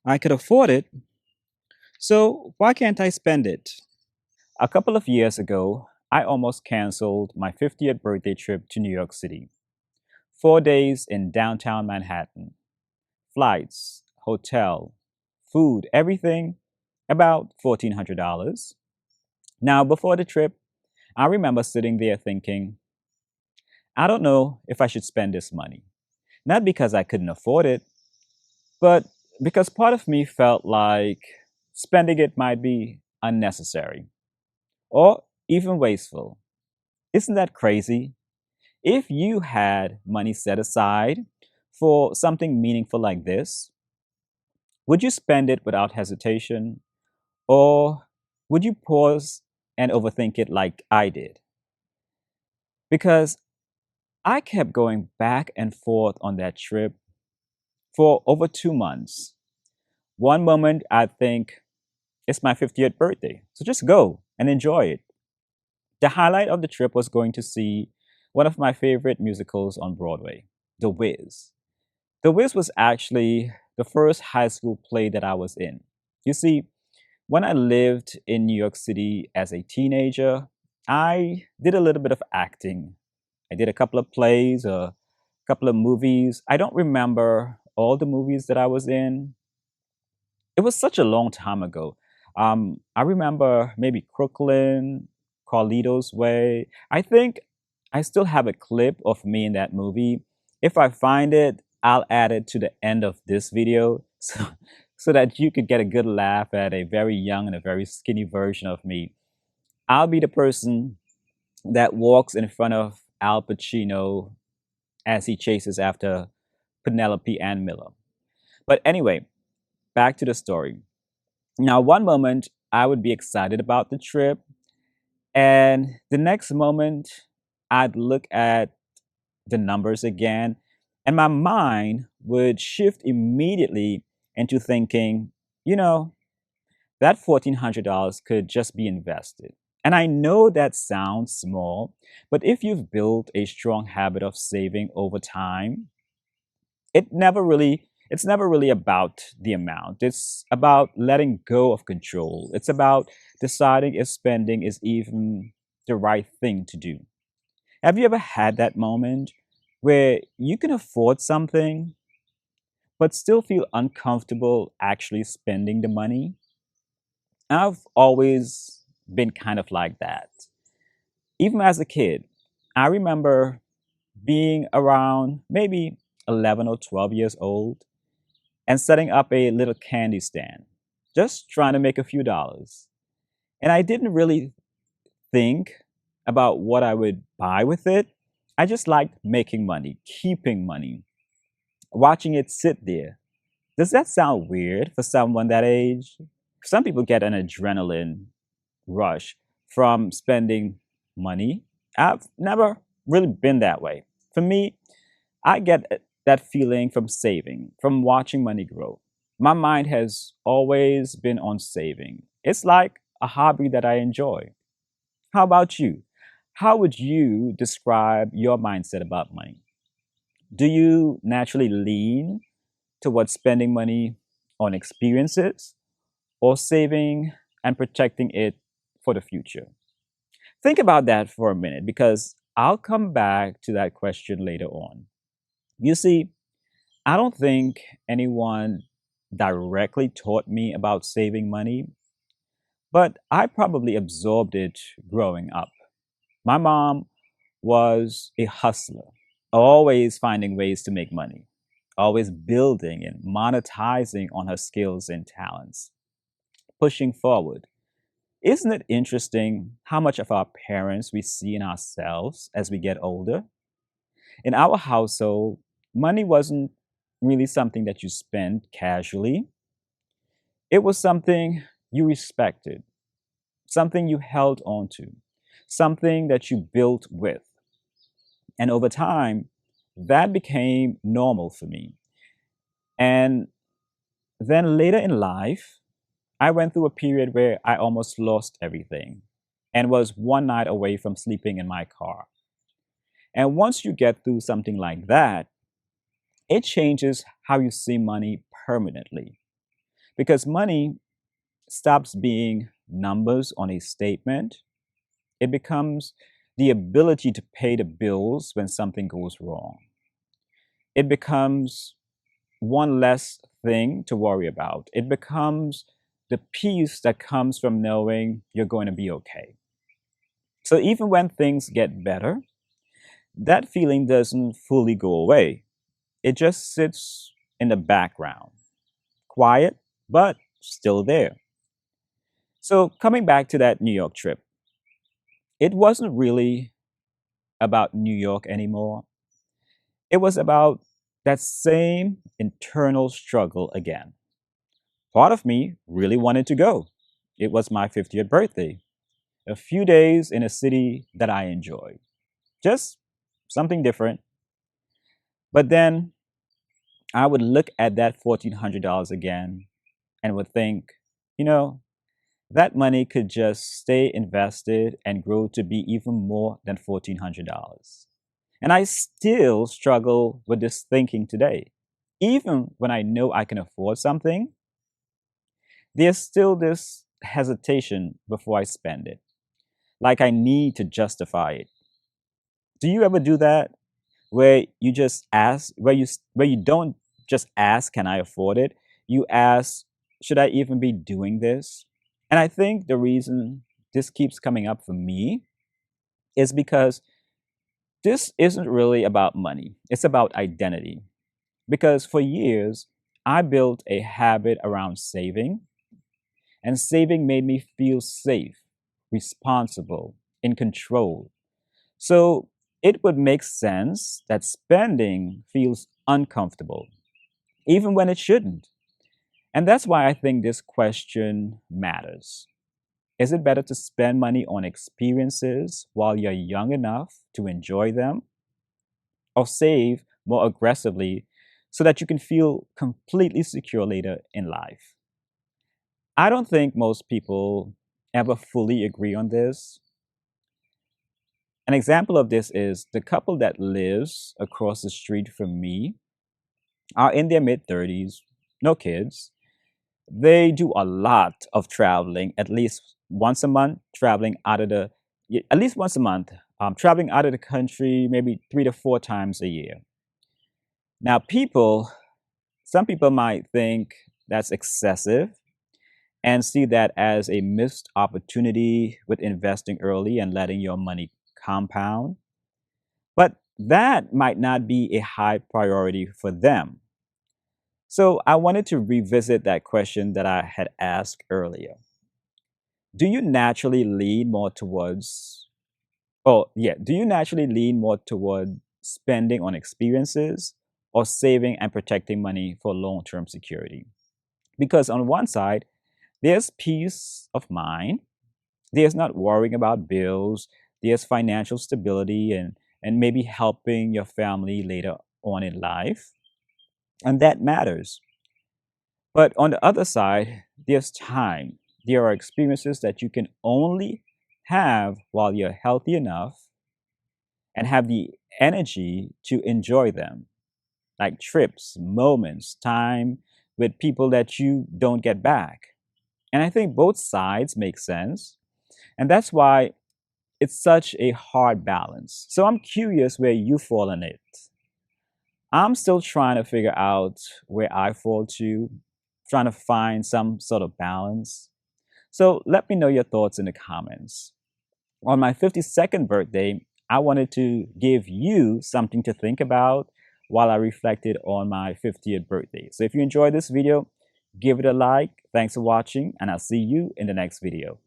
I could afford it, so why can't I spend it? A couple of years ago, I almost canceled my 50th birthday trip to New York City. 4 days in downtown Manhattan. Flights, hotel, food, everything about $1,400. Now, before the trip, I remember sitting there thinking, I don't know if I should spend this money. Not because I couldn't afford it, but because part of me felt like spending it might be unnecessary or even wasteful. Isn't that crazy? If you had money set aside for something meaningful like this, would you spend it without hesitation? Or would you pause and overthink it like I did? Because I kept going back and forth on that trip for over 2 months. One moment I'd think, it's my 50th birthday, so just go and enjoy it. The highlight of the trip was going to see one of my favorite musicals on Broadway, The Wiz. The Wiz was actually the first high school play that I was in. You see, when I lived in New York City as a teenager, I did a little bit of acting. I did a couple of plays, a couple of movies. I don't remember all the movies that I was in. It was such a long time ago. I remember maybe Crooklyn, Carlito's Way. I think I still have a clip of me in that movie. If I find it, I'll add it to the end of this video so that you could get a good laugh at a very young and a very skinny version of me. I'll be the person that walks in front of Al Pacino as he chases after Penelope Ann Miller. But anyway, back to the story. Now, one moment I would be excited about the trip, and the next moment I'd look at the numbers again, and my mind would shift immediately into thinking, you know, that $1,400 could just be invested. And I know that sounds small, but if you've built a strong habit of saving over time, it's never really about the amount. It's about letting go of control. It's about deciding if spending is even the right thing to do. Have you ever had that moment where you can afford something but still feel uncomfortable actually spending the money? I've always been kind of like that. Even as a kid, I remember being around maybe 11 or 12 years old and setting up a little candy stand, just trying to make a few dollars. And I didn't really think about what I would buy with it. I just liked making money, keeping money, watching it sit there. Does that sound weird for someone that age? Some people get an adrenaline rush from spending money. I've never really been that way. For me, I get that feeling from saving, from watching money grow. My mind has always been on saving. It's like a hobby that I enjoy. How about you? How would you describe your mindset about money? Do you naturally lean towards spending money on experiences or saving and protecting it for the future? Think about that for a minute because I'll come back to that question later on. You see, I don't think anyone directly taught me about saving money, but I probably absorbed it growing up. My mom was a hustler, always finding ways to make money, always building and monetizing on her skills and talents, pushing forward. Isn't it interesting how much of our parents we see in ourselves as we get older? In our household, money wasn't really something that you spent casually. It was something you respected, something you held on to, something that you built with. And over time, that became normal for me. And then later in life, I went through a period where I almost lost everything and was one night away from sleeping in my car. And once you get through something like that, it changes how you see money permanently. because money stops being numbers on a statement. It becomes the ability to pay the bills when something goes wrong. It becomes one less thing to worry about. It becomes the peace that comes from knowing you're going to be okay. So even when things get better, that feeling doesn't fully go away. It just sits in the background, quiet, but still there. So coming back to that New York trip, it wasn't really about New York anymore. It was about that same internal struggle again. Part of me really wanted to go. It was my 50th birthday, a few days in a city that I enjoyed. Just something different. But then I would look at that $1,400 again and would think, you know, that money could just stay invested and grow to be even more than $1,400. And I still struggle with this thinking today. Even when I know I can afford something, there's still this hesitation before I spend it. Like I need to justify it. Do you ever do that? Where you just ask, where you don't just ask, can I afford it? You ask, should I even be doing this? And I think the reason this keeps coming up for me is because this isn't really about money. It's about identity. Because for years, I built a habit around saving, and saving made me feel safe, responsible, in control. So it would make sense that spending feels uncomfortable, even when it shouldn't. And that's why I think this question matters. Is it better to spend money on experiences while you're young enough to enjoy them, or save more aggressively so that you can feel completely secure later in life? I don't think most people ever fully agree on this. An example of this is the couple that lives across the street from me are in their mid 30s, no kids. They do a lot of traveling, at least once a month, traveling out of the, at least once a month, traveling out of the country maybe 3 to 4 times a year. Now, some people might think that's excessive and see that as a missed opportunity with investing early and letting your money compound. But that might not be a high priority for them. So I wanted to revisit that question that I had asked earlier. Do you naturally lean more towards, do you naturally lean more toward spending on experiences or saving and protecting money for long term security? Because on one side, there's peace of mind, there's not worrying about bills, there's financial stability and maybe helping your family later on in life. And that matters. But on the other side, there's time. There are experiences that you can only have while you're healthy enough and have the energy to enjoy them, like trips, moments, time with people that you don't get back. And I think both sides make sense. And that's why it's such a hard balance. So I'm curious where you fall in it. I'm still trying to figure out where I fall to, trying to find some sort of balance. So let me know your thoughts in the comments. On my 52nd birthday, I wanted to give you something to think about while I reflected on my 50th birthday. So if you enjoyed this video, give it a like. Thanks for watching, and I'll see you in the next video.